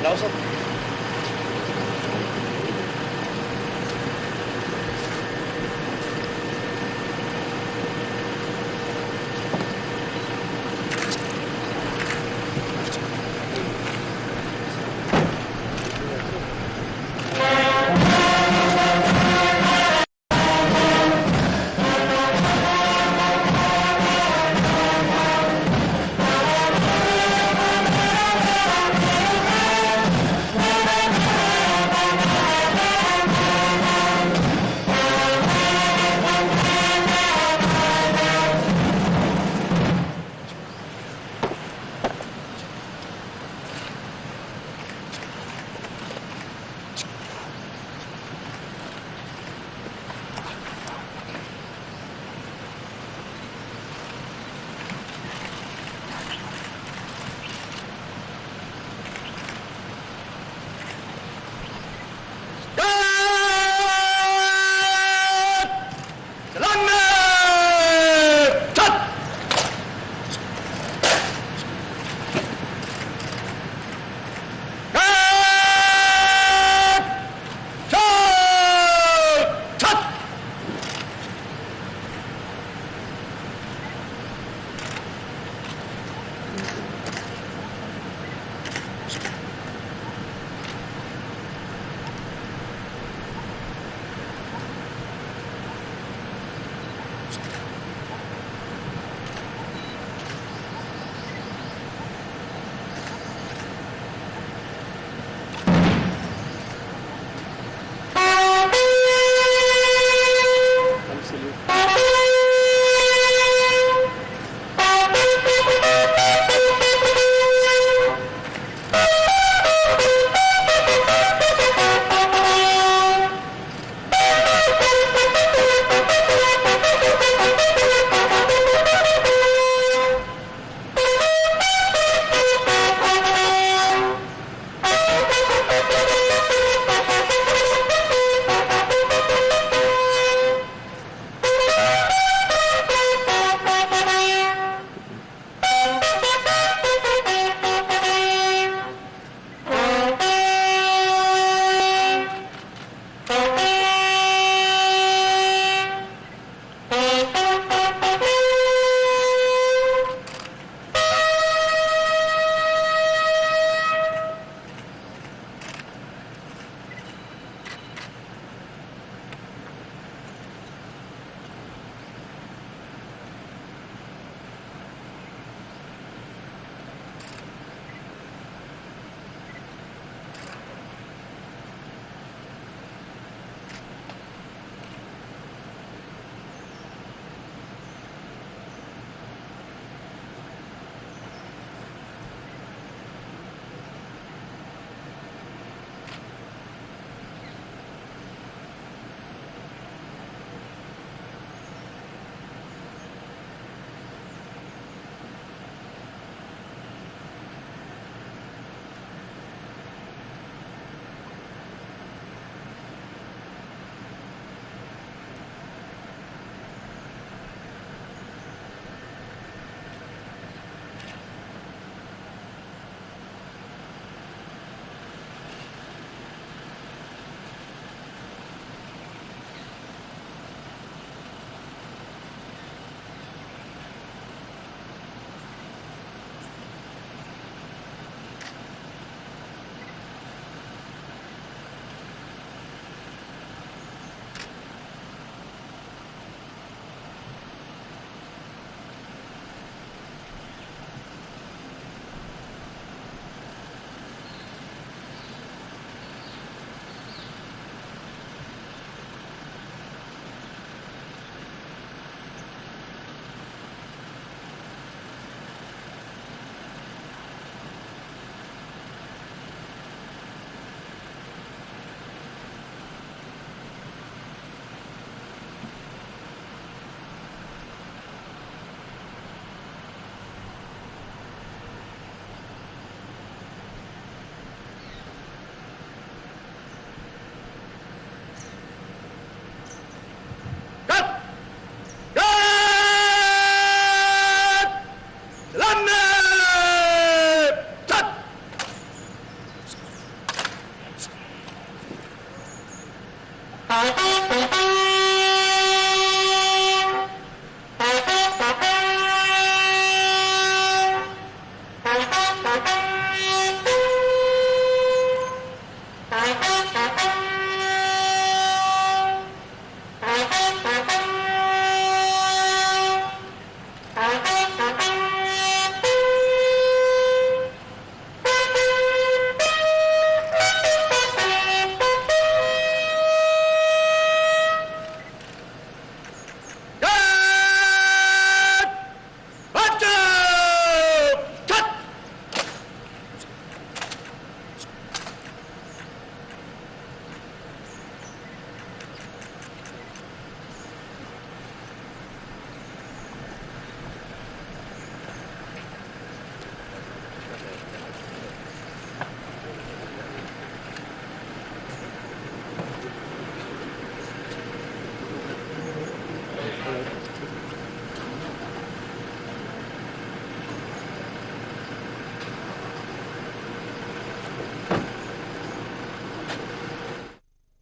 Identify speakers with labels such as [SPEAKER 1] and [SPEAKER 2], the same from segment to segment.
[SPEAKER 1] लाओ सब।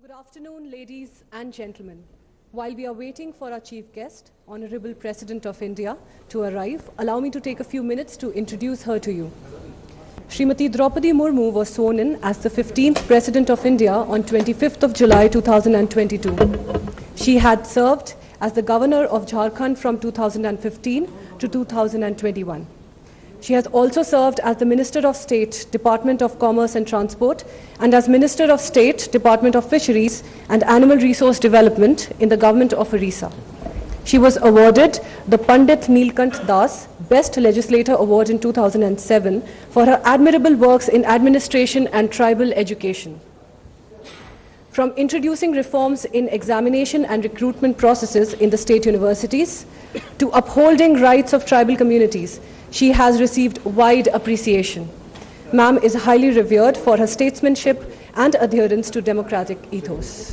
[SPEAKER 1] Good afternoon, ladies and gentlemen. While we are waiting for our chief guest, Honorable President of India, to arrive, allow me to take a few minutes to introduce her to you. Srimati Draupadi Murmu was sworn in as the 15th President of India on 25th of July 2022. She had served as the Governor of Jharkhand from 2015 to 2021. She has also served as the Minister of State, Department of Commerce and Transport, and as Minister of State, Department of Fisheries and Animal Resource Development in the Government of Orissa. She was awarded the Pandit Neelkant Das Best Legislator Award in 2007 for her admirable works in administration and tribal education. From introducing reforms in examination and recruitment processes in the state universities to upholding rights of tribal communities, she has received wide appreciation. Ma'am is highly revered for her statesmanship and adherence to democratic ethos.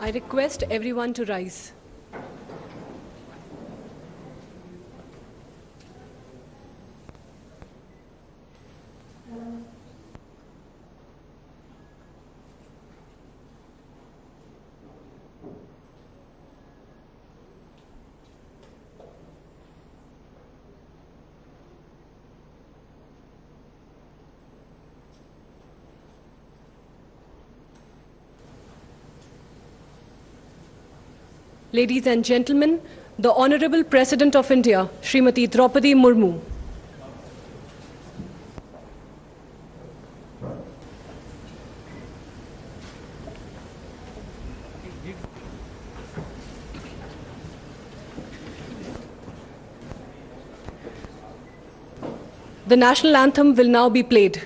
[SPEAKER 1] I request everyone to rise. Ladies and gentlemen, the Honorable President of India, Srimati Draupadi Murmu. The national anthem will now be played.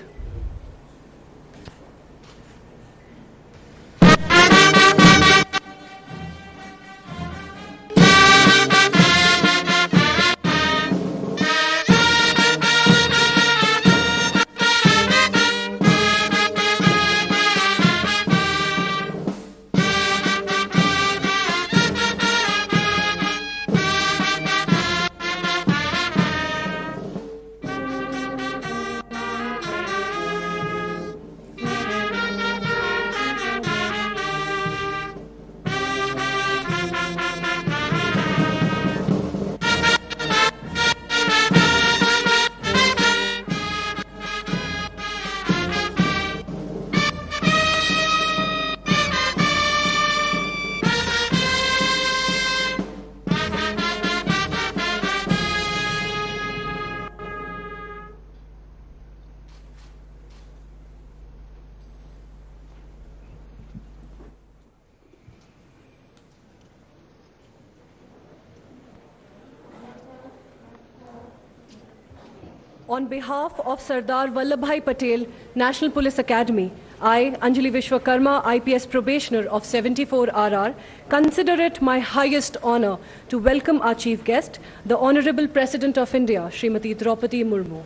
[SPEAKER 1] On behalf of Sardar Vallabhbhai Patel National Police Academy, I, Anjali Vishwakarma, IPS probationer of 74 RR, consider it my highest honor to welcome our chief guest, the Honorable President of India, Srimati Draupadi Murmu.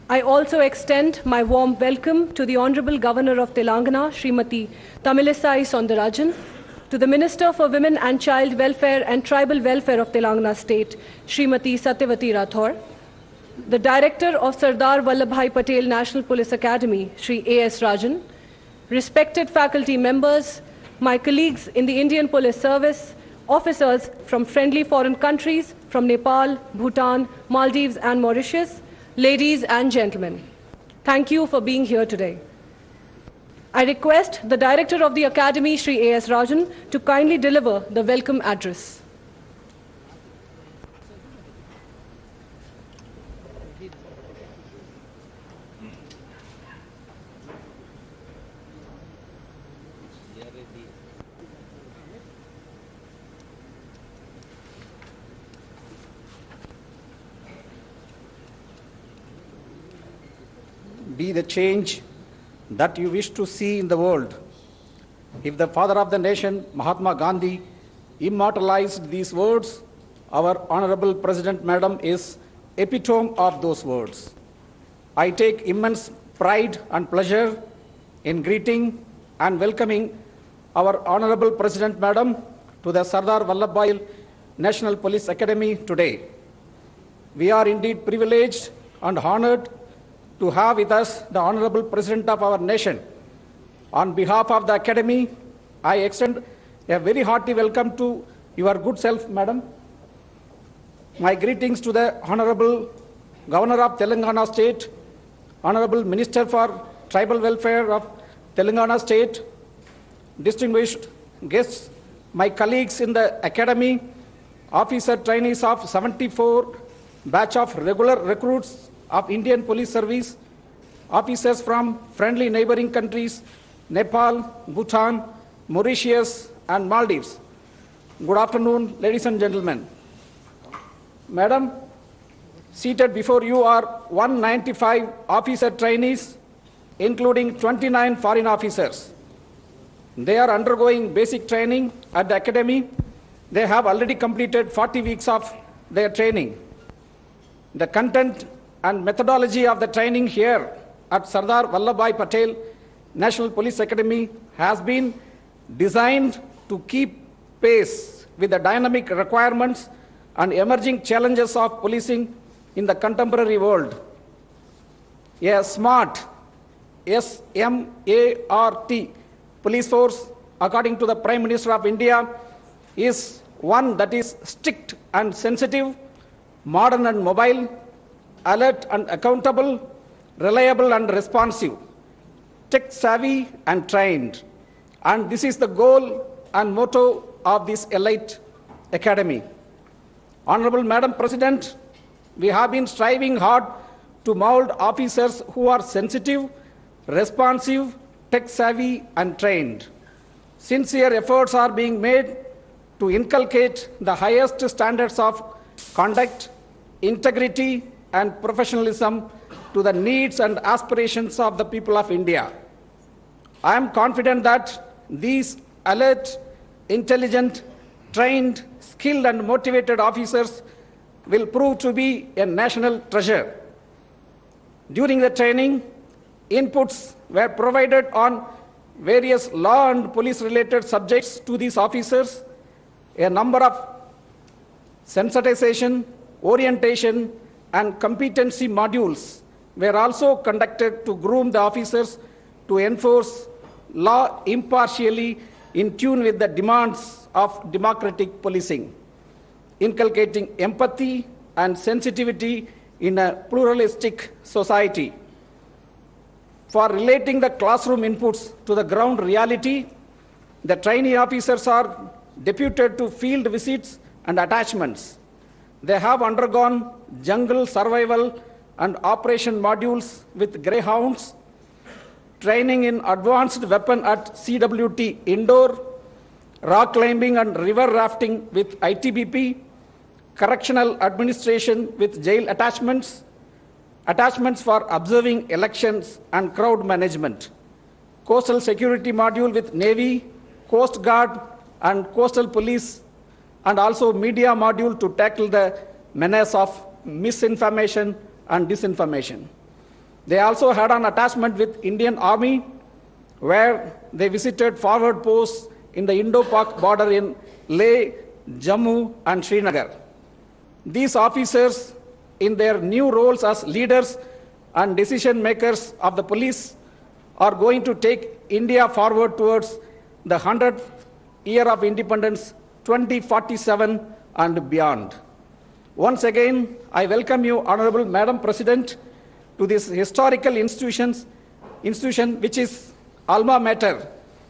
[SPEAKER 1] I also extend my warm welcome to the Honorable Governor of Telangana, Srimati Tamilisai Soundarajan, to the Minister for Women and Child Welfare and Tribal Welfare of Telangana State, Srimati Satyavati Rathore, the Director of Sardar Vallabhbhai Patel National Police Academy, Shri A.S. Rajan, respected faculty members, my colleagues in the Indian Police Service, officers from friendly foreign countries, from Nepal, Bhutan, Maldives and Mauritius, ladies and gentlemen, thank you for being here today. I request the Director of the Academy, Shri A.S. Rajan, to kindly deliver the welcome address.
[SPEAKER 2] Be the change that you wish to see in the world. If the father of the nation, Mahatma Gandhi, immortalized these words, our Honorable President Madam is epitome of those words. I take immense pride and pleasure in greeting and welcoming our Honorable President Madam to the Sardar Vallabhbhai National Police Academy today. We are indeed privileged and honored to have with us the Honorable President of our nation. On behalf of the Academy, I extend a very hearty welcome to your good self, Madam. My greetings to the Honorable Governor of Telangana State, Honorable Minister for Tribal Welfare of Telangana State, distinguished guests, my colleagues in the Academy, officer trainees of 74 batch of regular recruits of Indian Police Service, officers from friendly neighboring countries, Nepal, Bhutan, Mauritius, and Maldives. Good afternoon, ladies and gentlemen. Madam, seated before you are 195 officer trainees, including 29 foreign officers. They are undergoing basic training at the Academy. They have already completed 40 weeks of their training. The content and methodology of the training here at Sardar Vallabhbhai Patel National Police Academy has been designed to keep pace with the dynamic requirements and emerging challenges of policing in the contemporary world. A smart, S-M-A-R-T, police force, according to the Prime Minister of India, is one that is strict and sensitive, modern and mobile, alert and accountable, reliable and responsive, tech-savvy and trained. And this is the goal and motto of this elite academy. Honorable Madam President, we have been striving hard to mold officers who are sensitive, responsive, tech-savvy and trained. Sincere efforts are being made to inculcate the highest standards of conduct, integrity and professionalism to the needs and aspirations of the people of India. I am confident that these alert, intelligent, trained, skilled and motivated officers will prove to be a national treasure. During the training, inputs were provided on various law and police-related subjects to these officers. A number of sensitization, orientation, and competency modules were also conducted to groom the officers to enforce law impartially in tune with the demands of democratic policing, inculcating empathy and sensitivity in a pluralistic society. For relating the classroom inputs to the ground reality, the trainee officers are deputed to field visits and attachments. They have undergone jungle survival and operation modules with greyhounds, training in advanced weapon at CWT indoor, rock climbing and river rafting with ITBP, correctional administration with jail attachments, attachments for observing elections and crowd management, coastal security module with Navy, Coast Guard and coastal police, and also media module to tackle the menace of misinformation and disinformation. They also had an attachment with Indian Army, where they visited forward posts in the Indo-Pak border in Leh, Jammu and Srinagar. These officers, in their new roles as leaders and decision makers of the police, are going to take India forward towards the 100th year of independence, 2047 and beyond. Once again, I welcome you, Honorable Madam President, to this historical institution which is alma mater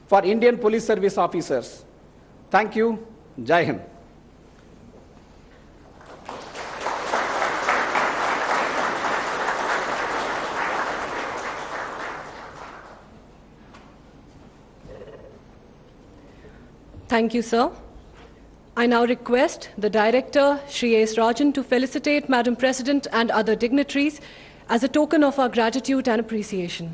[SPEAKER 2] for Indian Police Service officers. Thank you. Jai Hind.
[SPEAKER 1] Thank you, sir. I now request the Director, Shri S. Rajan, to felicitate Madam President and other dignitaries as a token of our gratitude and appreciation.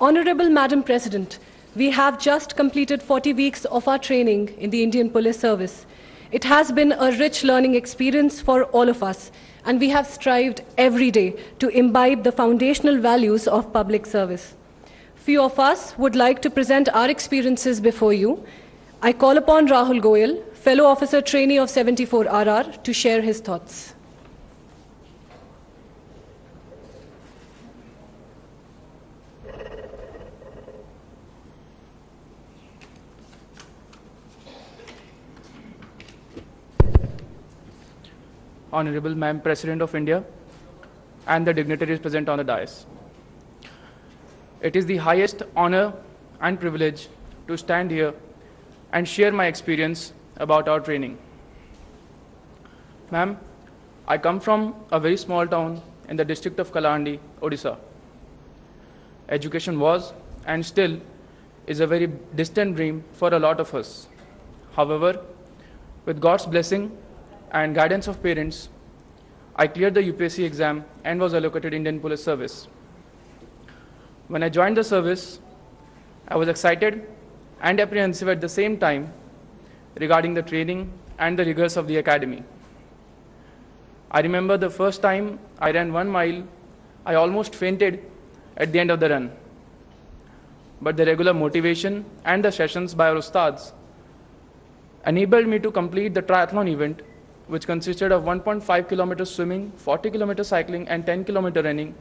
[SPEAKER 1] Honorable Madam President, we have just completed 40 weeks of our training in the Indian Police Service. It has been a rich learning experience for all of us, and we have strived every day to imbibe the foundational values of public service. Few of us would like to present our experiences before you. I call upon Rahul Goyal, fellow officer trainee of 74 RR, to share his thoughts.
[SPEAKER 3] Honorable Ma'am President of India, and the dignitaries present on the dais. It is the highest honor and privilege to stand here and share my experience about our training. Ma'am, I come from a very small town in the district of Kalahandi, Odisha. Education was and still is a very distant dream for a lot of us. However, with God's blessing and guidance of parents, I cleared the UPSC exam and was allocated Indian Police Service. When I joined the service, I was excited and apprehensive at the same time regarding the training and the rigors of the academy. I remember the first time I ran 1 mile, I almost fainted at the end of the run. But the regular motivation and the sessions by our ustads enabled me to complete the triathlon event, which consisted of 1.5 kilometers swimming, 40 kilometers cycling, and 10 kilometer running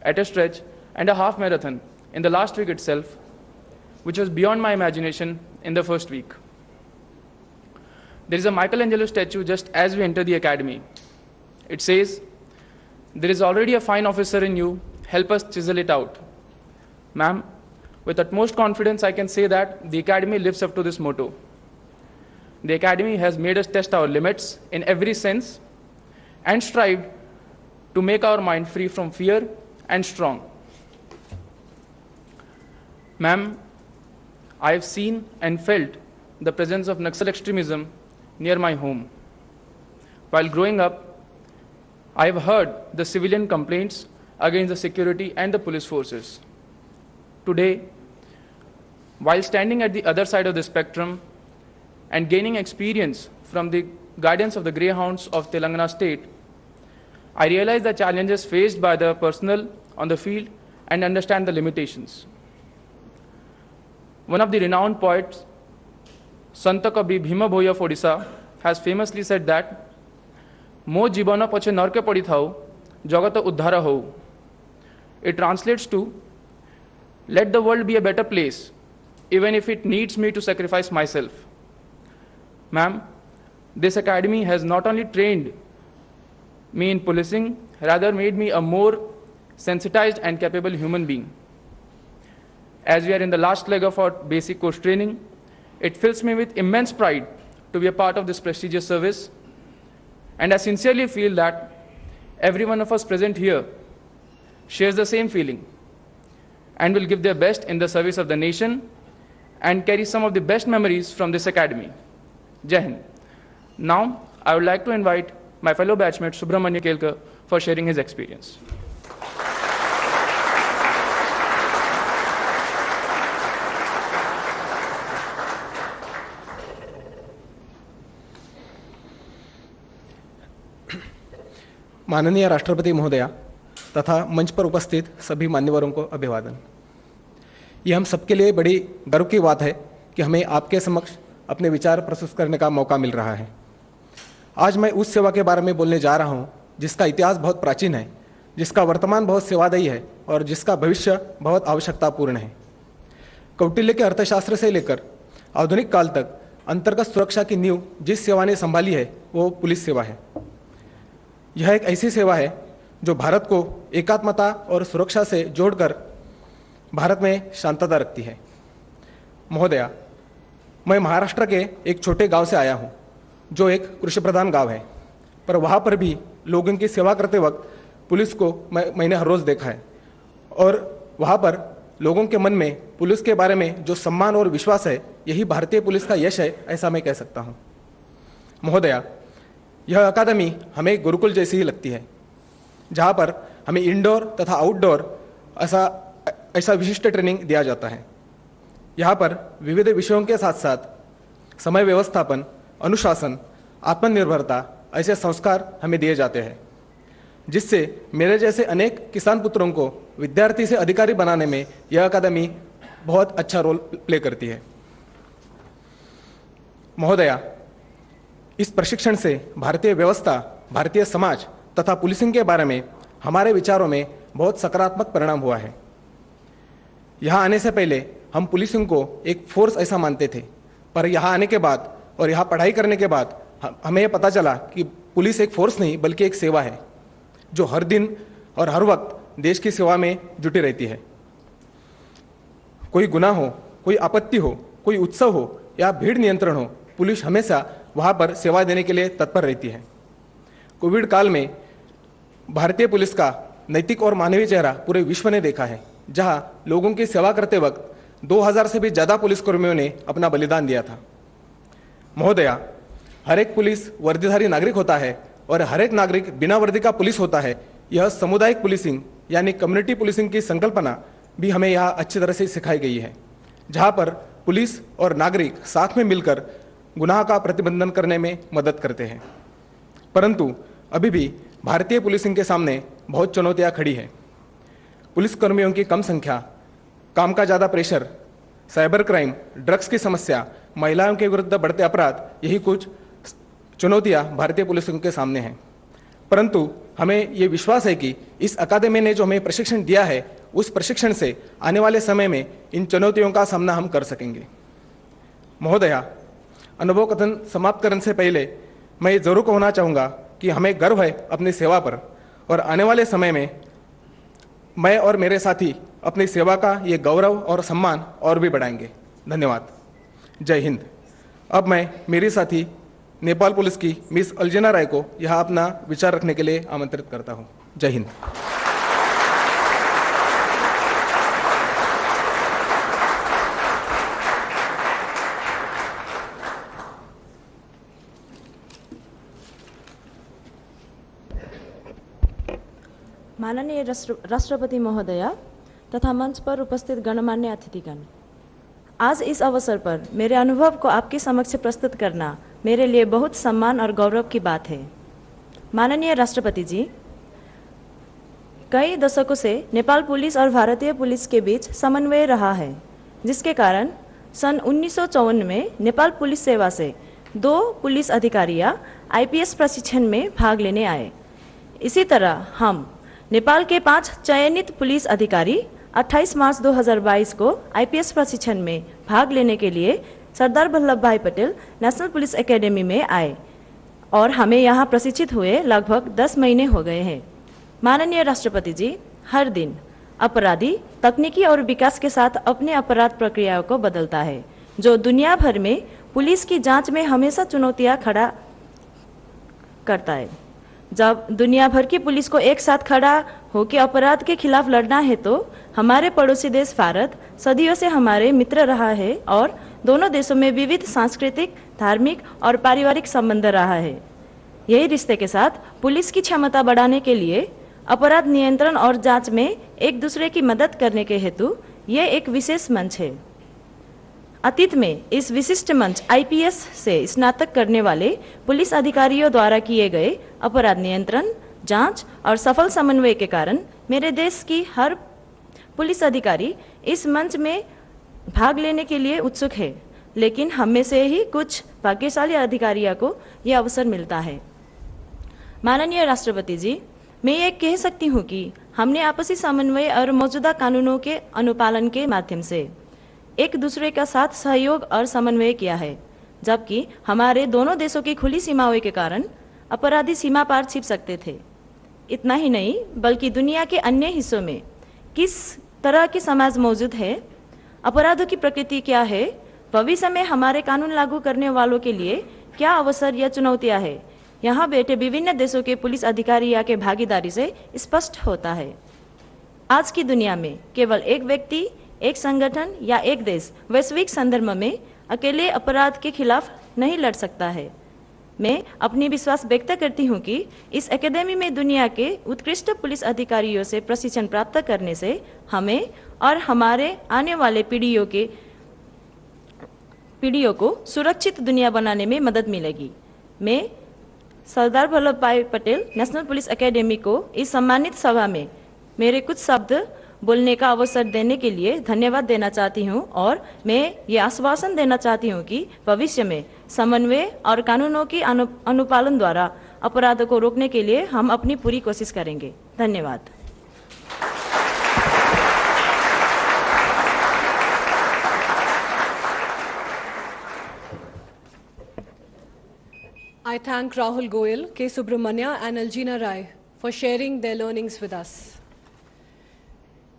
[SPEAKER 3] at a stretch, and a half marathon in the last week itself, which was beyond my imagination in the first week. There is a Michelangelo statue just as we enter the academy. It says, "There is already a fine officer in you, help us chisel it out." Ma'am, with utmost confidence I can say that the academy lives up to this motto. The academy has made us test our limits in every sense and strived to make our mind free from fear and strong. Ma'am, I have seen and felt the presence of Naxal extremism near my home. While growing up, I have heard the civilian complaints against the security and the police forces. Today, while standing at the other side of the spectrum and gaining experience from the guidance of the Greyhounds of Telangana state, I realize the challenges faced by the personnel on the field and understand the limitations. One of the renowned poets, Sant Kabi Bhima Bhoy of Odisha, has famously said that, "Mo jibana pache narke padi thau, jagata uddhara hou." It translates to, "Let the world be a better place, even if it needs me to sacrifice myself." Ma'am, this academy has not only trained me in policing, rather made me a more sensitized and capable human being. As we are in the last leg of our basic course training, it fills me with immense pride to be a part of this prestigious service, and I sincerely feel that every one of us present here shares the same feeling and will give their best in the service of the nation and carry some of the best memories from this academy. Jai Hind. Now, I would like to invite my fellow batchmate Subramanya Kelkar for sharing his experience.
[SPEAKER 4] माननीय राष्ट्रपति महोदया तथा मंच पर उपस्थित सभी मान्यवरों को अभिवादन। ये हम सबके लिए बड़ी गर्व की बात है कि हमें आपके समक्ष अपने विचार प्रस्तुत करने का मौका मिल रहा है। आज मैं उस सेवा के बारे में बोलने जा रहा हूँ जिसका इतिहास बहुत प्राचीन है, जिसका वर्तमान बहुत सेवादायी है और जिसका भविष्य बहुत आवश्यकतापूर्ण है। कौटिल्य के अर्थशास्त्र से लेकर आधुनिक काल तक अंतर्गत सुरक्षा की नींव जिस सेवा ने संभाली है वो पुलिस सेवा है। यह एक ऐसी सेवा है जो भारत को एकात्मता और सुरक्षा से जोड़कर भारत में शांतता रखती है। महोदया, मैं महाराष्ट्र के एक छोटे गांव से आया हूं जो एक कृषि प्रधान गांव है, पर वहां पर भी लोगों की सेवा करते वक्त पुलिस को मैंने हर रोज़ देखा है और वहां पर लोगों के मन में पुलिस के बारे में जो सम्मान और विश्वास है, यही भारतीय पुलिस का यश है, ऐसा मैं कह सकता हूं। महोदया, यह अकादमी हमें गुरुकुल जैसी ही लगती है, जहां पर हमें इंडोर तथा आउटडोर ऐसा विशिष्ट ट्रेनिंग दिया जाता है। यहाँ पर विविध विषयों के साथ साथ समय व्यवस्थापन, अनुशासन, आत्मनिर्भरता ऐसे संस्कार हमें दिए जाते हैं। जिससे मेरे जैसे अनेक किसान पुत्रों को विद्यार्थी से अधिकारी बनाने में यह अकादमी बहुत अच्छा रोल प्ले करती है। महोदया, इस प्रशिक्षण से भारतीय व्यवस्था, भारतीय समाज तथा पुलिसिंग के बारे में हमारे विचारों में बहुत सकारात्मक परिणाम हुआ है। यहाँ आने से पहले हम पुलिसिंग को एक फोर्स ऐसा मानते थे, पर यहाँ आने के बाद और यहाँ पढ़ाई करने के बाद हमें यह पता चला कि पुलिस एक फोर्स नहीं बल्कि एक सेवा है, जो हर दिन और हर वक्त देश की सेवा में जुटी रहती है। कोई गुनाह हो, कोई आपत्ति हो, कोई उत्सव हो या भीड़ नियंत्रण हो, पुलिस हमेशा वहाँ पर सेवा देने के लिए तत्पर रहती है। कोविड काल में भारतीय पुलिस का नैतिक और मानवीय चेहरा पूरे विश्व ने देखा है, जहाँ लोगों की सेवा करते वक्त 2000 से भी ज़्यादा पुलिसकर्मियों ने अपना बलिदान दिया था। महोदया, हर एक पुलिस वर्दीधारी नागरिक होता है और हर एक नागरिक बिना वर्दी का पुलिस होता है। यह सामुदायिक पुलिसिंग यानी कम्युनिटी पुलिसिंग की संकल्पना भी हमें यहाँ अच्छी तरह से सिखाई गई है, जहाँ पर पुलिस और नागरिक साथ में मिलकर गुनाह का प्रतिबंधन करने में मदद करते हैं। परंतु अभी भी भारतीय पुलिसिंग के सामने बहुत चुनौतियाँ खड़ी हैं। पुलिसकर्मियों की कम संख्या, काम का ज़्यादा प्रेशर, साइबर क्राइम, ड्रग्स की समस्या, महिलाओं के विरुद्ध बढ़ते अपराध, यही कुछ चुनौतियाँ भारतीय पुलिसिंग के सामने हैं। परंतु हमें ये विश्वास है कि इस अकादमी ने जो हमें प्रशिक्षण दिया है, उस प्रशिक्षण से आने वाले समय में इन चुनौतियों का सामना हम कर सकेंगे। महोदया, अनुभव कथन समाप्त करने से पहले मैं ये जरूर कहना चाहूँगा कि हमें गर्व है अपनी सेवा पर, और आने वाले समय में मैं और मेरे साथी अपनी सेवा का ये गौरव और सम्मान और भी बढ़ाएंगे। धन्यवाद। जय हिंद। अब मैं मेरी साथी नेपाल पुलिस की मिस अल्जेना राय को यहाँ अपना विचार रखने के लिए आमंत्रित करता हूँ। जय हिंद।
[SPEAKER 5] माननीय राष्ट्रपति महोदया तथा मंच पर उपस्थित गणमान्य अतिथिगण, आज इस अवसर पर मेरे अनुभव को आपके समक्ष प्रस्तुत करना मेरे लिए बहुत सम्मान और गौरव की बात है। माननीय राष्ट्रपति जी, कई दशकों से नेपाल पुलिस और भारतीय पुलिस के बीच समन्वय रहा है, जिसके कारण सन 1954 में नेपाल पुलिस सेवा से 2 पुलिस अधिकारियां आईपीएस प्रशिक्षण में भाग लेने आए। इसी तरह हम नेपाल के 5 चयनित पुलिस अधिकारी 28 मार्च 2022 को आईपीएस प्रशिक्षण में भाग लेने के लिए सरदार वल्लभ भाई पटेल नेशनल पुलिस एकेडमी में आए और हमें यहाँ प्रशिक्षित हुए लगभग 10 महीने हो गए हैं। माननीय राष्ट्रपति जी, हर दिन अपराधी तकनीकी और विकास के साथ अपने अपराध प्रक्रियाओं को बदलता है, जो दुनिया भर में पुलिस की जांच में हमेशा चुनौतियां खड़ा करता है। जब दुनिया भर की पुलिस को एक साथ खड़ा होकर अपराध के खिलाफ लड़ना है, तो हमारे पड़ोसी देश भारत सदियों से हमारे मित्र रहा है और दोनों देशों में विविध सांस्कृतिक, धार्मिक और पारिवारिक संबंध रहा है। यही रिश्ते के साथ पुलिस की क्षमता बढ़ाने के लिए अपराध नियंत्रण और जांच में एक दूसरे की मदद करने के हेतु ये एक विशेष मंच है। अतीत में इस विशिष्ट मंच आईपीएस से स्नातक करने वाले पुलिस अधिकारियों द्वारा किए गए अपराध नियंत्रण, जांच और सफल समन्वय के कारण मेरे देश की हर पुलिस अधिकारी इस मंच में भाग लेने के लिए उत्सुक है, लेकिन हम में से ही कुछ भाग्यशाली अधिकारियों को यह अवसर मिलता है। माननीय राष्ट्रपति जी, मैं ये कह सकती हूँ कि हमने आपसी समन्वय और मौजूदा कानूनों के अनुपालन के माध्यम से एक दूसरे का साथ सहयोग और समन्वय किया है, जबकि हमारे दोनों देशों की खुली सीमाओं के कारण अपराधी सीमा पार छिप सकते थे। इतना ही नहीं, बल्कि दुनिया के अन्य हिस्सों में किस तरह की समाज मौजूद है, अपराधों की प्रकृति क्या है, भविष्य में हमारे कानून लागू करने वालों के लिए क्या अवसर या चुनौतियां हैं, यहाँ बैठे विभिन्न देशों के पुलिस अधिकारियों के भागीदारी से स्पष्ट होता है। आज की दुनिया में केवल एक व्यक्ति, एक संगठन या एक देश वैश्विक संदर्भ में अकेले अपराध के खिलाफ नहीं लड़ सकता है। मैं अपनी विश्वास व्यक्त करती हूँ कि इस एकेडमी में दुनिया के उत्कृष्ट पुलिस अधिकारियों से प्रशिक्षण प्राप्त करने से हमें और हमारे आने वाले पीढ़ियों को सुरक्षित दुनिया बनाने में मदद मिलेगी। मैं सरदार वल्लभ भाई पटेल नेशनल पुलिस एकेडमी को इस सम्मानित सभा में मेरे कुछ शब्द बोलने का अवसर देने के लिए धन्यवाद देना चाहती हूं और मैं ये आश्वासन देना चाहती हूं कि भविष्य में समन्वय और कानूनों की अनुपालन द्वारा अपराधों को रोकने के लिए हम अपनी पूरी कोशिश करेंगे। धन्यवाद।
[SPEAKER 1] I thank Rahul Goyal, K. Subramanya and Aljina Rai for sharing their learnings with us.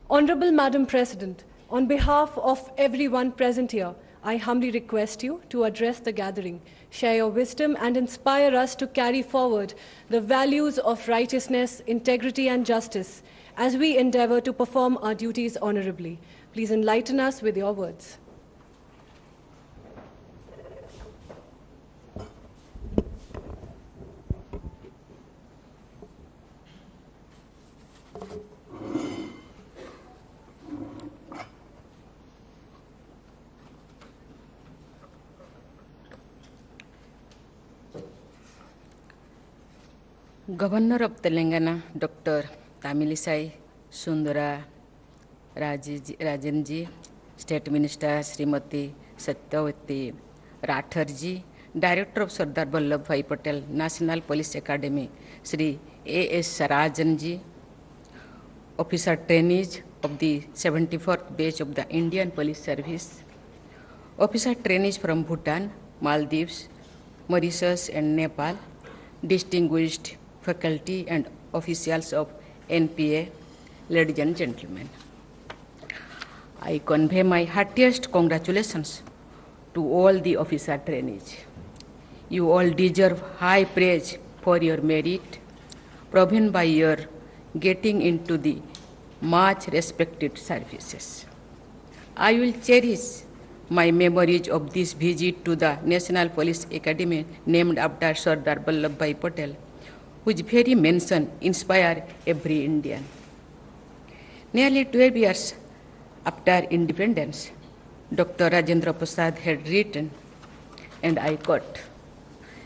[SPEAKER 1] Honorable Madam President, on behalf of everyone present here, I humbly request you to address the gathering, share your wisdom and inspire us to carry forward the values of righteousness, integrity and justice as we endeavor to perform our duties honorably. Please enlighten us with your words.
[SPEAKER 6] Governor of Telangana, Dr. Tamilisai Sundara Rajanji, State Minister Srimati Satyavati Ratharji, Director of Sardar Vallabh Bhai Patel National Police Academy, Sri A.S. Sarajanji, Officer Trainees of the 74th batch of the Indian Police Service, Officer Trainees from Bhutan, Maldives, Mauritius and Nepal, distinguished faculty and officials of NPA, ladies and gentlemen. I convey my heartiest congratulations to all the officer trainees. You all deserve high praise for your merit, proven by your getting into the much respected services. I will cherish my memories of this visit to the National Police Academy named after Sardar Vallabh Bhai Patel, whose very mention inspires every Indian. Nearly 12 years after independence, Dr. Rajendra Prasad had written, and I quote,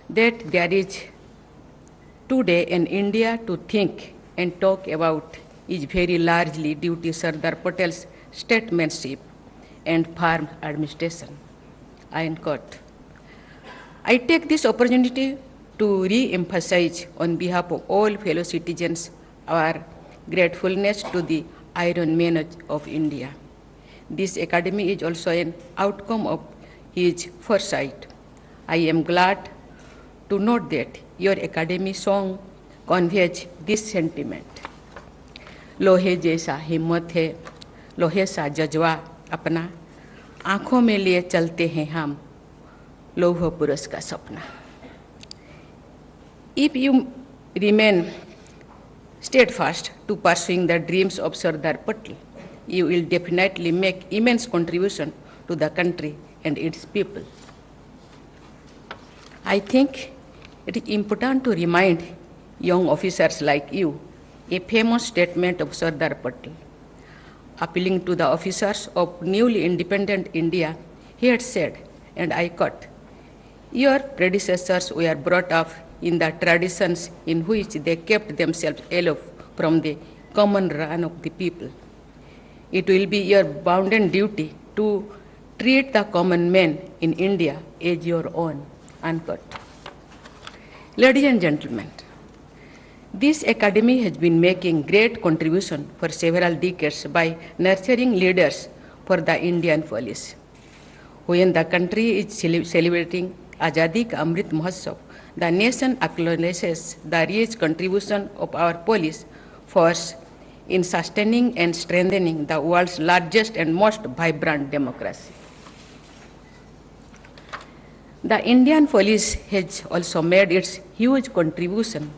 [SPEAKER 6] that there is today in India to think and talk about is very largely due to Sardar Patel's statesmanship and firm administration. I end quote. I take this opportunity to re-emphasize on behalf of all fellow citizens our gratefulness to the Iron Man of India. This academy is also an outcome of his foresight. I am glad to note that your academy song conveys this sentiment. लोहे जैसा हिम्मत है, लोहे सा जज्बा अपना, आंखों में लिए चलते हैं हम, लौह पुरुष का सपना. If you remain steadfast to pursuing the dreams of Sardar Patel, you will definitely make immense contribution to the country and its people. I think it is important to remind young officers like you a famous statement of Sardar Patel. Appealing to the officers of newly independent India, he had said, and I quote, "Your predecessors were brought up in the traditions in which they kept themselves aloof from the common run of the people. It will be your bounden duty to treat the common man in India as your own," unquote. Ladies and gentlemen, this academy has been making great contribution for several decades by nurturing leaders for the Indian police. When the country is celebrating Azadi Ka Amrit Mahotsav, the nation acknowledges the rich contribution of our police force in sustaining and strengthening the world's largest and most vibrant democracy. The Indian police has also made its huge contribution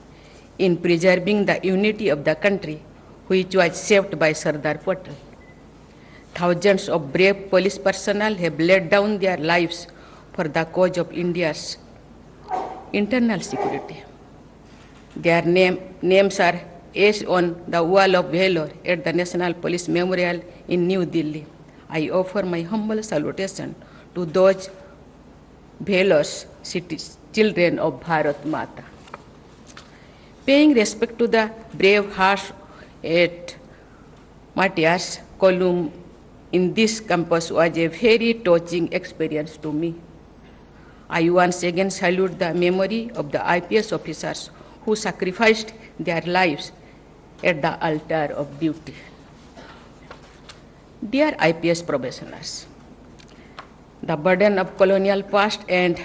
[SPEAKER 6] in preserving the unity of the country, which was saved by Sardar Patel. Thousands of brave police personnel have laid down their lives for the cause of India's internal security. Their names are etched on the wall of valor at the National Police Memorial in New Delhi. I offer my humble salutation to those valorous children of Bharat Mata. Paying respect to the brave hearts at Matthias column in this campus was a very touching experience to me. I once again salute the memory of the IPS officers who sacrificed their lives at the altar of duty. Dear IPS probationers, the burden of colonial past and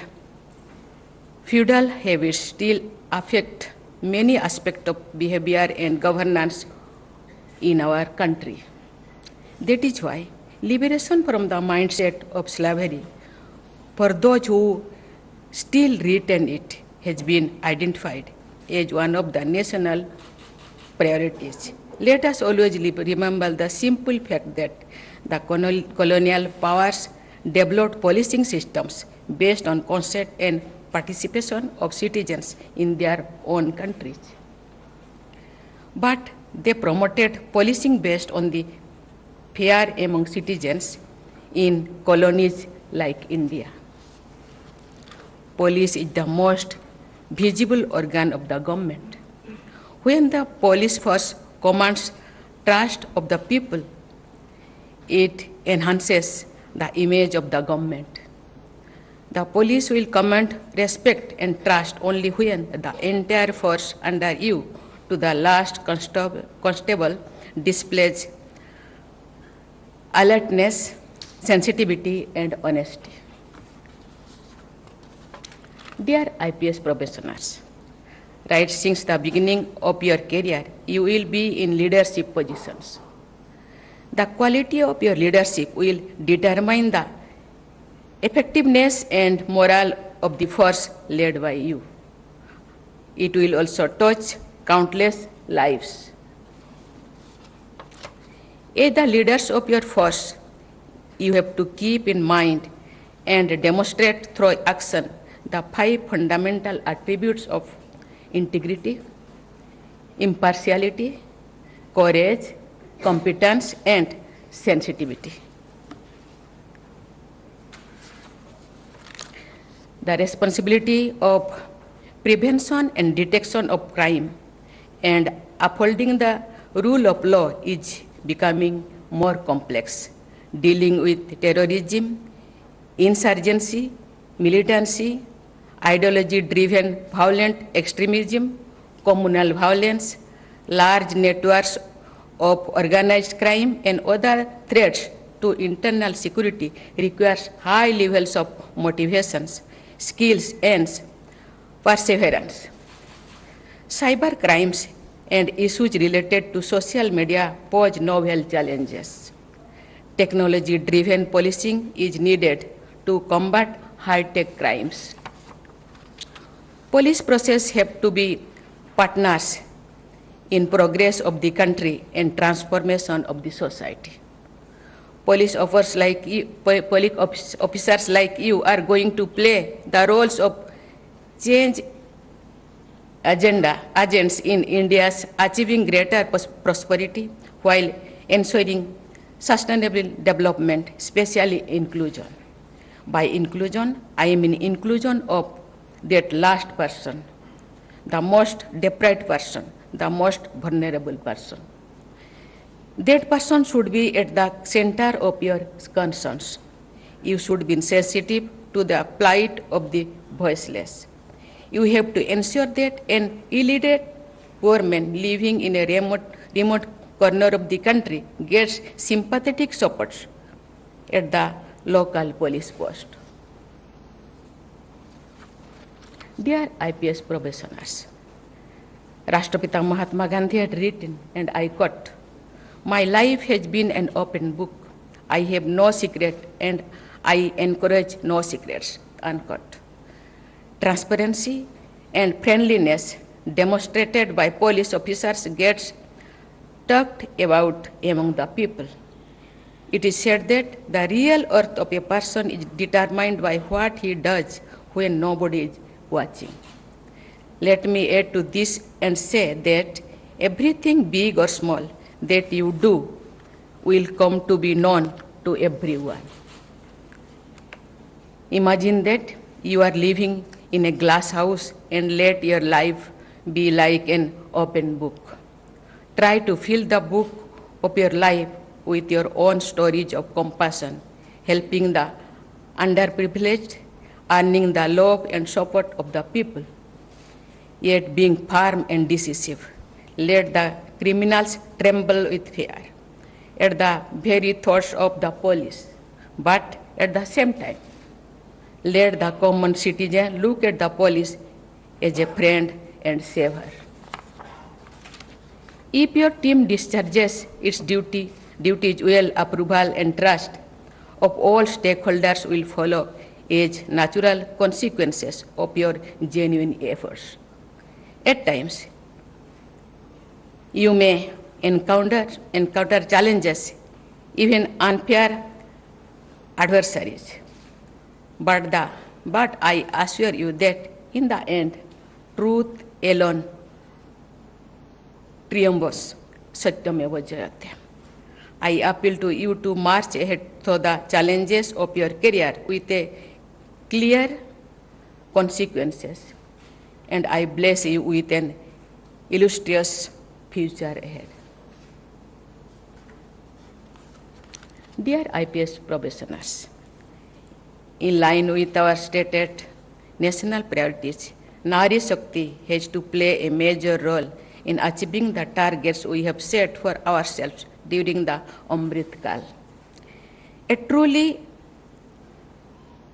[SPEAKER 6] feudal habits still affect many aspects of behavior and governance in our country. That is why liberation from the mindset of slavery for those who still retain it has been identified as one of the national priorities. Let us always remember the simple fact that the colonial powers developed policing systems based on consent and participation of citizens in their own countries. But they promoted policing based on the fear among citizens in colonies like India. Police is the most visible organ of the government. When the police force commands trust of the people, it enhances the image of the government. The police will command respect and trust only when the entire force under you to the last constable displays alertness, sensitivity, and honesty. Dear IPS probationers, right since the beginning of your career, you will be in leadership positions. The quality of your leadership will determine the effectiveness and morale of the force led by you. It will also touch countless lives. As the leaders of your force, you have to keep in mind and demonstrate through action the 5 fundamental attributes of integrity, impartiality, courage, competence, and sensitivity. The responsibility of prevention and detection of crime and upholding the rule of law is becoming more complex, dealing with terrorism, insurgency, militancy, ideology-driven violent extremism, communal violence, large networks of organized crime, and other threats to internal security requires high levels of motivations, skills, and perseverance. Cyber crimes and issues related to social media pose novel challenges. Technology-driven policing is needed to combat high-tech crimes. Police process have to be partners in progress of the country and transformation of the society. Police officers like you are going to play the roles of change agents in India's achieving greater prosperity while ensuring sustainable development, especially inclusion. By inclusion, I mean inclusion of that last person, the most deprived person, the most vulnerable person. That person should be at the center of your concerns. You should be sensitive to the plight of the voiceless. You have to ensure that an illiterate poor man living in a remote corner of the country gets sympathetic support at the local police post. Dear IPS probationers, Rashtrapita Mahatma Gandhi had written, and I quote, "My life has been an open book. I have no secret and I encourage no secrets," unquote. Transparency and friendliness demonstrated by police officers gets talked about among the people. It is said that the real worth of a person is determined by what he does when nobody is watching. Let me add to this and say that everything big or small that you do will come to be known to everyone. Imagine that you are living in a glass house and let your life be like an open book. Try to fill the book of your life with your own stories of compassion, helping the underprivileged, earning the love and support of the people, yet being firm and decisive. Let the criminals tremble with fear at the very thoughts of the police, but at the same time, let the common citizen look at the police as a friend and savior. If your team discharges its duties well, approval and trust of all stakeholders will follow as natural consequences of your genuine efforts. At times, you may encounter challenges, even unfair adversaries. But I assure you that in the end, truth alone triumphs. Satyameva Jayate. I appeal to you to march ahead through the challenges of your career with a clear consequences, and I bless you with an illustrious future ahead. Dear IPS professionals, in line with our stated national priorities, Nari Shakti has to play a major role in achieving the targets we have set for ourselves during the Amrit Kal. A truly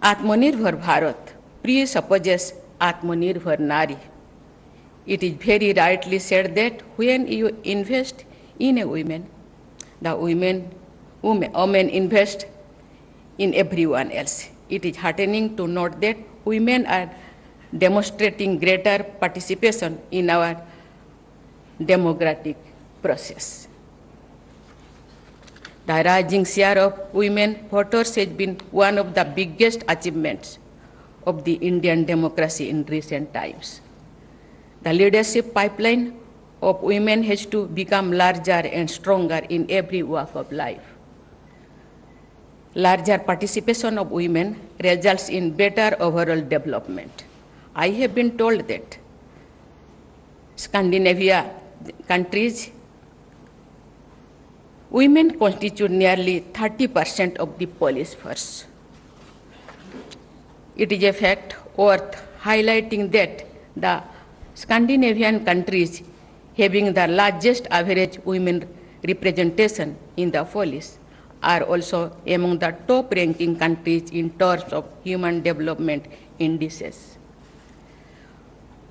[SPEAKER 6] Atmanirbhar Bharat presupposes Atmanirbhar Nari. It is very rightly said that when you invest in a woman, the women invest in everyone else. It is heartening to note that women are demonstrating greater participation in our democratic process. The rising share of women voters has been one of the biggest achievements of the Indian democracy in recent times. The leadership pipeline of women has to become larger and stronger in every walk of life. Larger participation of women results in better overall development. I have been told that Scandinavia countries, women constitute nearly 30% of the police force. It is a fact worth highlighting that the Scandinavian countries having the largest average women representation in the police are also among the top-ranking countries in terms of human development indices.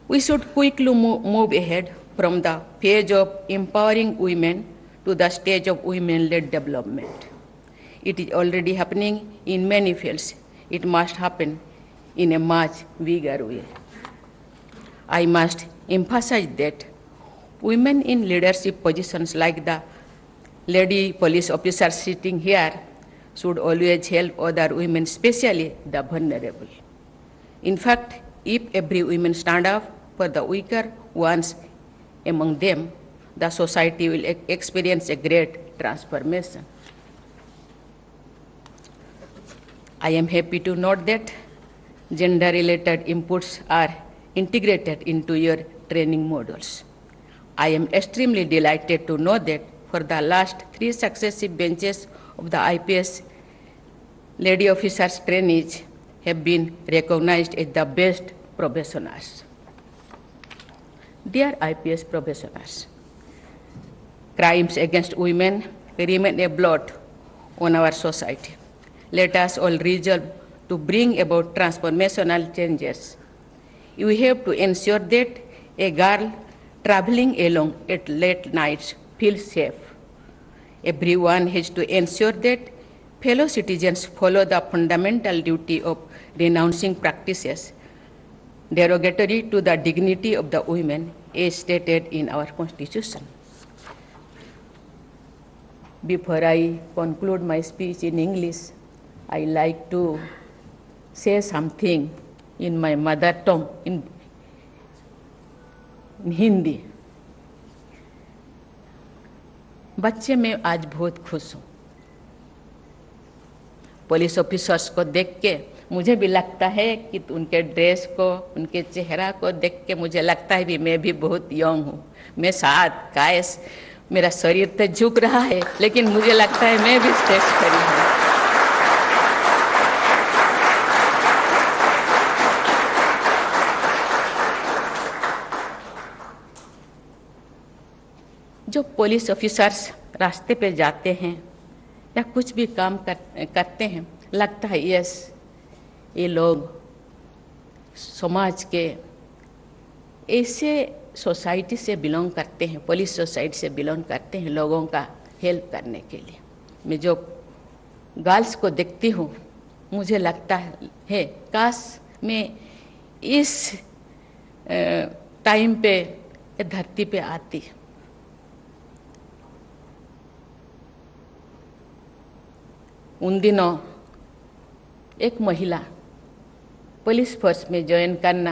[SPEAKER 6] We should quickly move ahead from the phase of empowering women to the stage of women-led development. It is already happening in many fields. It must happen in a much bigger way. I must emphasize that women in leadership positions like the lady police officer sitting here should always help other women, especially the vulnerable. In fact, if every woman stand up for the weaker ones among them, the society will experience a great transformation. I am happy to note that gender-related inputs are integrated into your training modules. I am extremely delighted to know that for the last 3 successive benches of the IPS lady officers trainees have been recognized as the best professionals. Dear IPS professionals, crimes against women remain a blot on our society. Let us all resolve to bring about transformational changes. We have to ensure that a girl traveling alone at late nights feels safe. Everyone has to ensure that fellow citizens follow the fundamental duty of denouncing practices derogatory to the dignity of the women as stated in our Constitution. Before I conclude my speech in English, I like to say something in my mother tongue, in Hindi. बच्चे मैं आज बहुत खुश हूँ. Police officers को देख के मुझे भी लगता है कि उनके ड्रेस को, उनके चेहरा को देख के मुझे लगता है भी मैं भी बहुत यंग हूँ। मैं साथ कायस मेरा शरीर तो झुक रहा है, लेकिन मुझे लगता है मैं भी स्टेज खड़ी हूँ। जो पुलिस ऑफिसर्स रास्ते पे जाते हैं या कुछ भी काम करते हैं, लगता है यस ये लोग समाज के ऐसे सोसाइटी से बिलोंग करते हैं, पुलिस सोसाइटी से बिलोंग करते हैं, लोगों का हेल्प करने के लिए। मैं जो गर्ल्स को देखती हूँ मुझे लगता है काश मैं इस टाइम पे धरती पे आती। उन दिनों एक महिला पुलिस फोर्स में ज्वाइन करना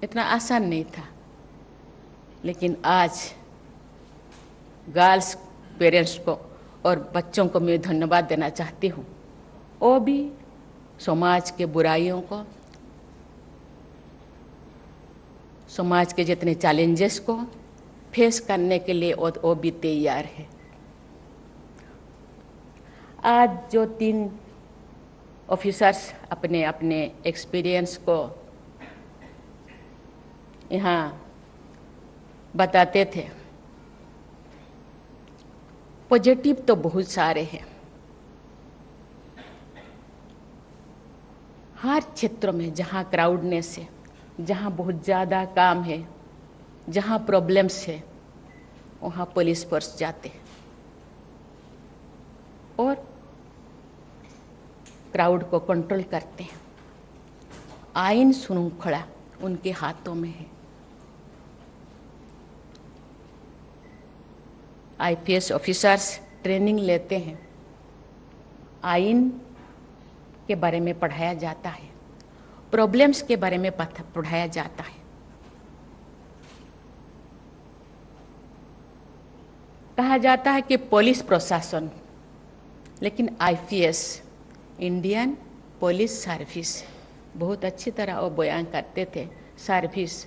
[SPEAKER 6] इतना आसान नहीं था, लेकिन आज गर्ल्स पेरेंट्स को और बच्चों को मैं धन्यवाद देना चाहती हूँ। वो भी समाज के बुराइयों को, समाज के जितने चैलेंजेस को फेस करने के लिए वो भी तैयार है। आज जो 3 ऑफिसर्स अपने अपने एक्सपीरियंस को यहाँ बताते थे, पॉजिटिव तो बहुत सारे हैं। हर क्षेत्र में जहाँ क्राउडनेस है, जहाँ बहुत ज़्यादा काम है, जहाँ प्रॉब्लम्स है, वहाँ पुलिस फोर्स जाते हैं और क्राउड को कंट्रोल करते हैं। आईन श्रृंखला उनके हाथों में है। आईपीएस ऑफिसर्स ट्रेनिंग लेते हैं, आईन के बारे में पढ़ाया जाता है, प्रॉब्लम्स के बारे में पढ़ाया जाता है। कहा जाता है कि पुलिस प्रशासन, लेकिन आईपीएस इंडियन पुलिस सर्विस बहुत अच्छी तरह वो बयान करते थे। सर्विस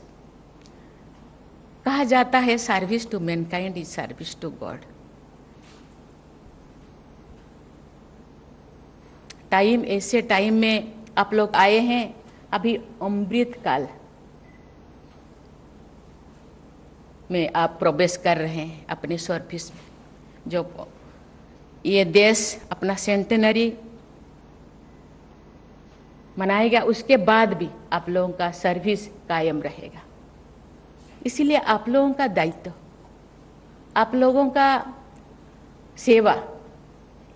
[SPEAKER 6] कहा जाता है, service to mankind is service to God. Time ऐसे टाइम में आप लोग आए हैं, अभी अमृत काल में आप प्रवेश कर रहे हैं अपने सर्विस में। जो ये देश अपना सेंटेनरी मनाएगा, उसके बाद भी आप लोगों का सर्विस कायम रहेगा। इसीलिए आप लोगों का दायित्व, आप लोगों का सेवा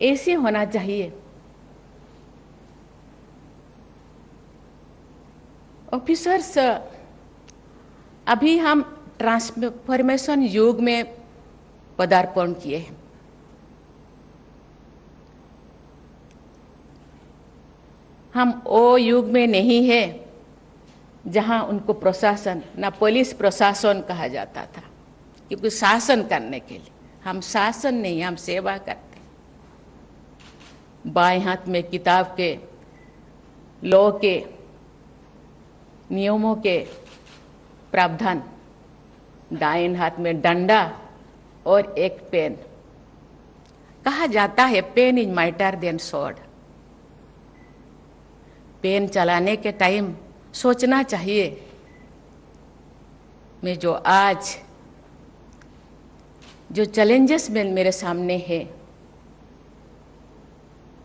[SPEAKER 6] ऐसे होना चाहिए। ऑफिसर्स, अभी हम ट्रांसफॉर्मेशन युग में पदार्पण किए हैं। हम वो युग में नहीं है जहां उनको प्रशासन, ना पुलिस प्रशासन कहा जाता था, क्योंकि शासन करने के लिए। हम शासन नहीं, हम सेवा करते हैं। बाएं हाथ में किताब के, लॉ के नियमों के प्रावधान, दाएं हाथ में डंडा और एक पेन। कहा जाता है pen is mightier than sword. Pen चलाने के टाइम सोचना चाहिए, मैं जो आज जो चैलेंजेस मेरे सामने है,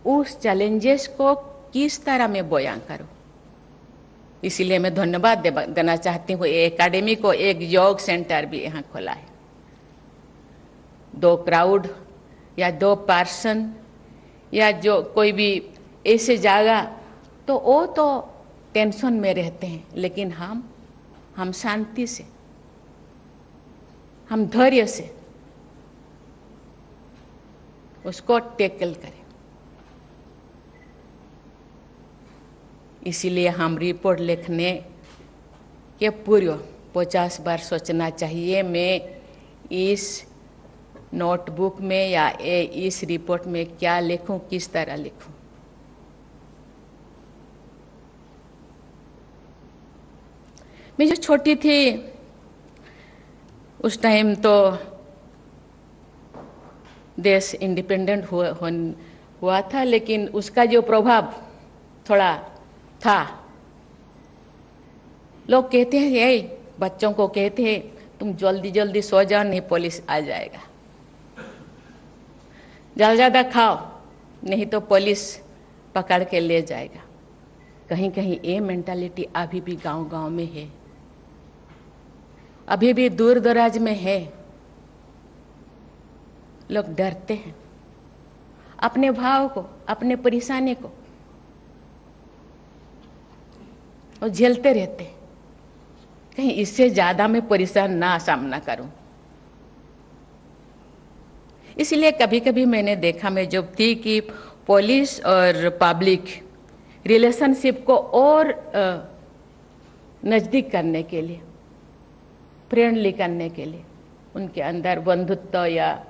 [SPEAKER 6] उस चैलेंजेस को किस तरह मैं बयां करूं। इसीलिए मैं धन्यवाद देना चाहती हूँ एकेडमी को। एक योग सेंटर भी यहाँ खोला है। 2 क्राउड या 2 पर्सन या जो कोई भी ऐसे जगह, तो वो तो टेंशन में रहते हैं, लेकिन हम शांति से, हम धैर्य से उसको टैकल करें। इसीलिए हम रिपोर्ट लिखने के पूर्व 50 बार सोचना चाहिए, मैं इस नोटबुक में या इस रिपोर्ट में क्या लिखूं, किस तरह लिखूं। मैं जो छोटी थी उस टाइम तो देश इंडिपेंडेंट हुआ था, लेकिन उसका जो प्रभाव थोड़ा था। लोग कहते हैं, यही बच्चों को कहते हैं तुम जल्दी जल्दी सो जाओ, नहीं पुलिस आ जाएगा, ज़्यादा खाओ नहीं तो पुलिस पकड़ के ले जाएगा। कहीं कहीं ये मेंटालिटी अभी भी गांव-गांव में है, अभी भी दूर दराज में है। लोग डरते हैं अपने भाव को, अपने परेशानी को, और झेलते रहते हैं, कहीं इससे ज्यादा मैं परेशान ना सामना करूं। इसलिए कभी कभी मैंने देखा, मैं जब थी, कि पुलिस और पब्लिक रिलेशनशिप को और नज़दीक करने के लिए, फ्रेंडली करने के लिए, उनके अंदर बंधुत्व या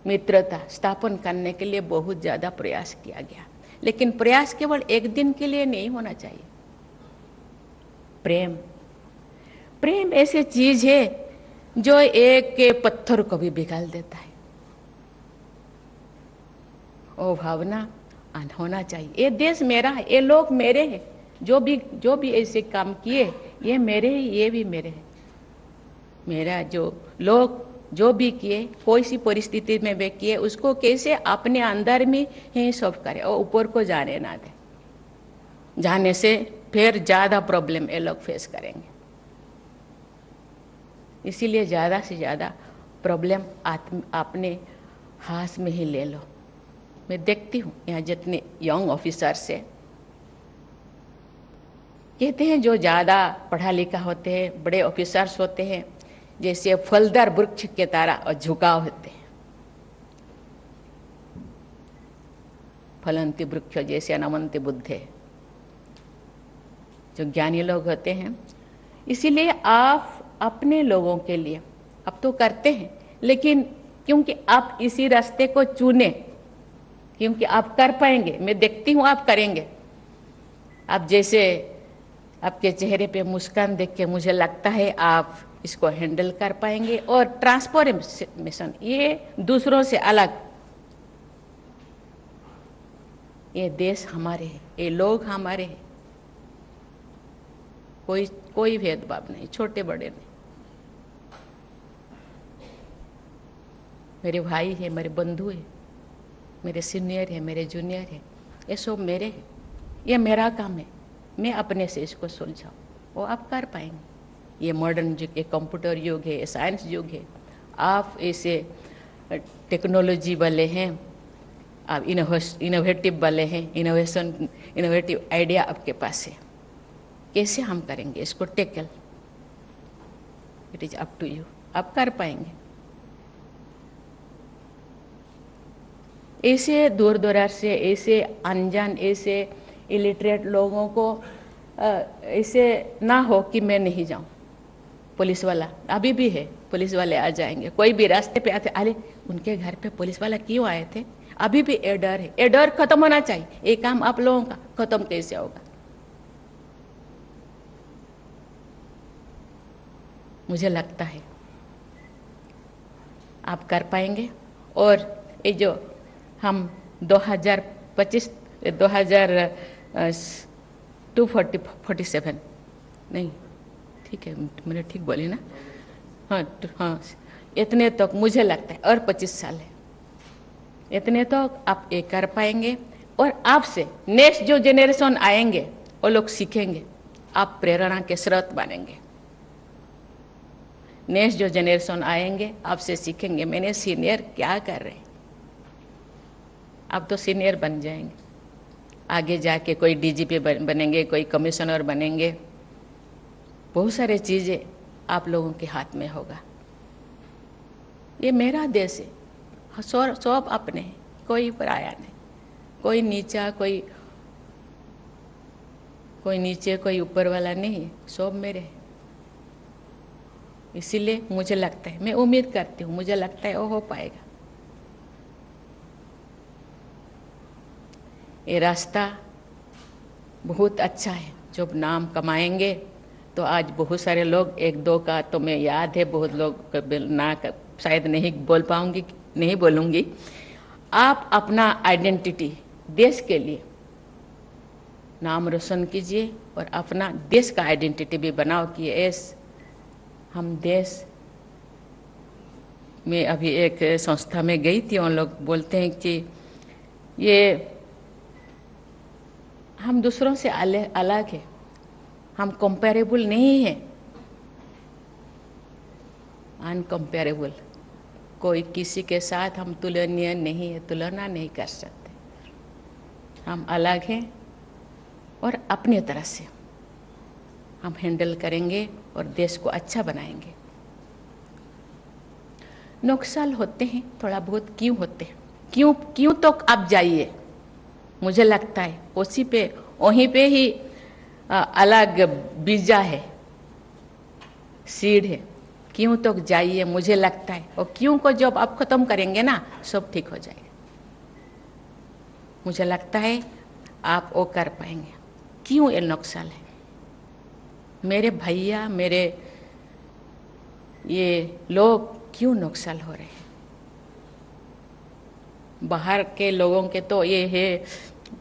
[SPEAKER 6] मित्रता स्थापन करने के लिए बहुत ज़्यादा प्रयास किया गया। लेकिन प्रयास केवल एक दिन के लिए नहीं होना चाहिए। प्रेम ऐसी चीज है जो एक के पत्थर को भी पिघल देता है। वो भावना होना चाहिए। ये देश मेरा है, ये लोग मेरे हैं, जो भी ऐसे काम किए ये मेरे हैं, ये भी मेरे हैं। मेरा जो लोग जो भी किए, कोई सी परिस्थिति में वे किए, उसको कैसे अपने अंदर में ही सॉल्व करे और ऊपर को जाने ना दे। जाने से फिर ज्यादा प्रॉब्लम ये लोग फेस करेंगे। इसीलिए ज्यादा से ज्यादा प्रॉब्लम अपने हाथ में ही ले लो। मैं देखती हूँ यहाँ जितने यंग ऑफिसर्स है, कहते हैं जो ज्यादा पढ़ा लिखा होते हैं, बड़े ऑफिसर्स होते हैं, जैसे फलदार वृक्ष के तरह और झुकाव होते हैं, फलंती वृक्ष जैसे नमन्ते बुद्धे, जो ज्ञानी लोग होते हैं। इसीलिए आप अपने लोगों के लिए अब तो करते हैं, लेकिन क्योंकि आप इसी रास्ते को चुने, क्योंकि आप कर पाएंगे, मैं देखती हूँ आप करेंगे। आप जैसे आपके चेहरे पे मुस्कान देख के मुझे लगता है आप इसको हैंडल कर पाएंगे। और ट्रांसफॉर्मेशन, ये दूसरों से अलग, ये देश हमारे हैं, ये लोग हमारे हैं, कोई भेदभाव नहीं, छोटे बड़े नहीं। मेरे भाई है, मेरे बंधु है, मेरे सीनियर है, मेरे जूनियर है, ये सब मेरे हैं। ये मेरा काम है, मैं अपने से इसको सुलझाऊं, वो आप कर पाएंगे। ये मॉडर्न युग है, कंप्यूटर युग है, साइंस युग है, आप ऐसे टेक्नोलॉजी वाले हैं, आप इनोवेटिव वाले हैं, इनोवेटिव आइडिया आपके पास है। कैसे हम करेंगे इसको tackle, it is up to you, आप कर पाएंगे। ऐसे दूर दराज से, ऐसे अनजान, ऐसे इलिटरेट लोगों को ऐसे ना हो कि मैं नहीं जाऊं। पुलिस वाला अभी भी है, पुलिस वाले आ जाएंगे, कोई भी रास्ते पे आते, अरे उनके घर पे पुलिस वाला क्यों आए थे, अभी भी ये डर है। ये डर खत्म होना चाहिए। ये काम आप लोगों का खत्म कैसे होगा? मुझे लगता है आप कर पाएंगे। और ये जो हम 247 नहीं, ठीक है मैंने ठीक बोली ना, हाँ इतने तक मुझे लगता है, और 25 साल है, इतने तक आप ये कर पाएंगे। और आपसे नेक्स्ट जो जेनरेशन आएंगे वो लोग सीखेंगे, आप प्रेरणा के स्रोत बनेंगे। नेक्स्ट जो जेनरेशन आएंगे आपसे सीखेंगे, मैंने सीनियर क्या कर रहे हैं, आप तो सीनियर बन जाएंगे। आगे जाके कोई डीजीपी बनेंगे, कोई कमिश्नर बनेंगे, बहुत सारे चीजें आप लोगों के हाथ में होगा। ये मेरा देश है, सब अपने हैं, कोई पराया नहीं, कोई नीचा, कोई नीचे, कोई ऊपर वाला नहीं, सब मेरे हैं। इसीलिए मुझे लगता है, मैं उम्मीद करती हूँ, मुझे लगता है वो हो पाएगा। ये रास्ता बहुत अच्छा है, जब नाम कमाएंगे तो आज बहुत सारे लोग, एक दो का तो मैं याद है, बहुत लोग ना शायद नहीं बोल पाऊंगी, नहीं बोलूंगी। आप अपना आइडेंटिटी देश के लिए नाम रोशन कीजिए और अपना देश का आइडेंटिटी भी बनाओ कि हम देश में, अभी एक संस्था में गई थी, उन लोग बोलते हैं कि ये हम दूसरों से अलग है, हम कंपेरेबल नहीं है, अनकंपेरेबल, कोई किसी के साथ हम तुलनीय नहीं है, तुलना नहीं कर सकते, हम अलग हैं और अपनी तरह से हम हैंडल करेंगे और देश को अच्छा बनाएंगे। नुकसान होते हैं थोड़ा बहुत, क्यों होते हैं, क्यों तो आप जाइए, मुझे लगता है वहीं पे ही अलग बीजा है, सीड है, क्यों तो जाइए, मुझे लगता है, और क्यों को जब आप खत्म करेंगे ना सब ठीक हो जाएगा, मुझे लगता है आप वो कर पाएंगे। क्यों ये नुकसान है, मेरे भैया, मेरे ये लोग क्यों नुकसान हो रहे हैं? बाहर के लोगों के तो ये है,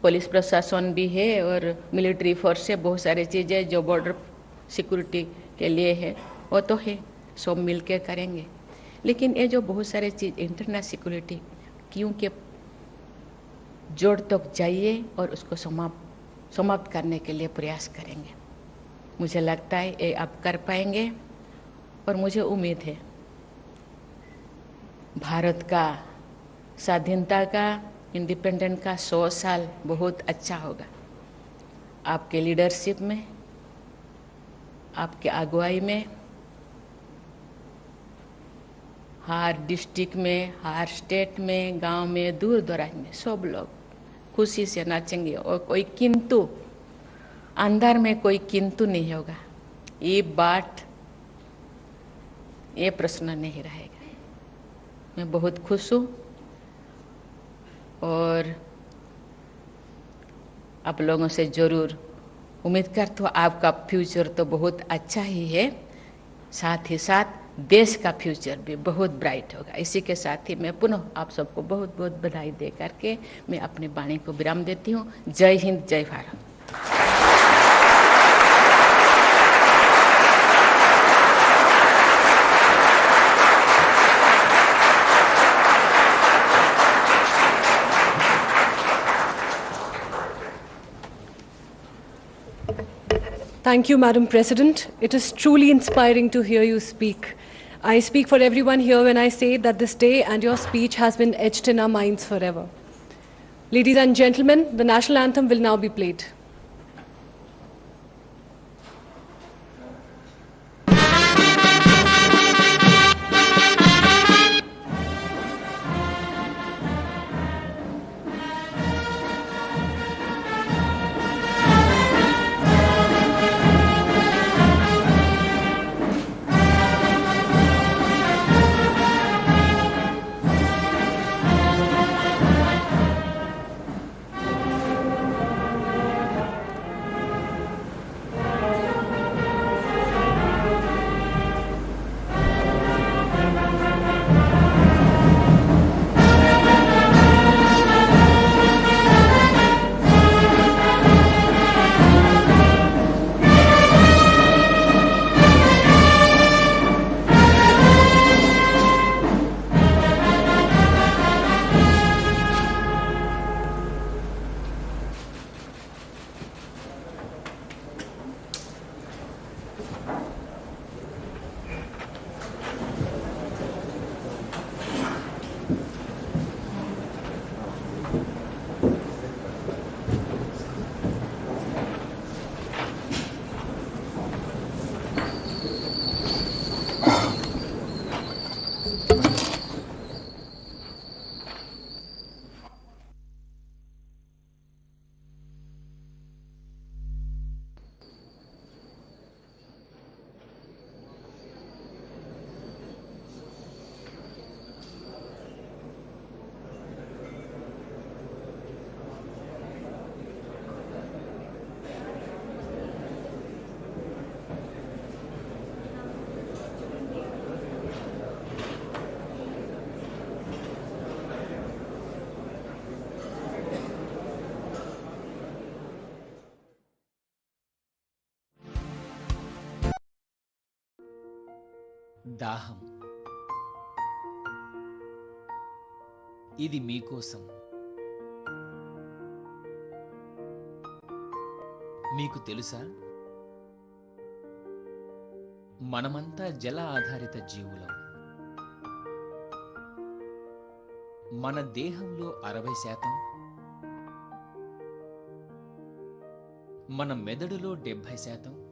[SPEAKER 6] पुलिस प्रशासन भी है और मिलिट्री फोर्स है, बहुत सारी चीज़ें जो बॉर्डर सिक्योरिटी के लिए है वो तो है, सब मिल के करेंगे। लेकिन ये जो बहुत सारे चीज़ इंटरनल सिक्योरिटी, क्योंकि जोड़ तक जाइए और उसको समाप्त करने के लिए प्रयास करेंगे। मुझे लगता है ये आप कर पाएंगे और मुझे उम्मीद है भारत का स्वाधीनता का, इंडिपेंडेंट का 100 साल बहुत अच्छा होगा। आपके लीडरशिप में, आपके अगुवाई में, हर डिस्ट्रिक्ट में, हर स्टेट में, गांव में, दूर दराज में सब लोग खुशी से नाचेंगे और कोई किंतु, अंदर में कोई किंतु नहीं होगा, ये प्रश्न नहीं रहेगा। मैं बहुत खुश हूँ और आप लोगों से जरूर उम्मीद करता हूँ आपका फ्यूचर तो बहुत अच्छा ही है, साथ ही साथ देश का फ्यूचर भी बहुत ब्राइट होगा। इसी के साथ ही मैं पुनः आप सबको बहुत बहुत बधाई दे करके मैं अपनी वाणी को विराम देती हूँ। जय हिंद, जय Bharat.
[SPEAKER 1] Thank you, Madam President. It is truly inspiring to hear you speak. I speak for everyone here when I say that this day and your speech has been etched in our minds forever. Ladies and gentlemen, the national anthem will now be played.
[SPEAKER 7] దాహం. ఇది మీకోసం. మీకు తెలుసా, మనమంతా జల ఆధారిత జీవులం. మన దేహంలో 60%, మన మెదడులో 70%,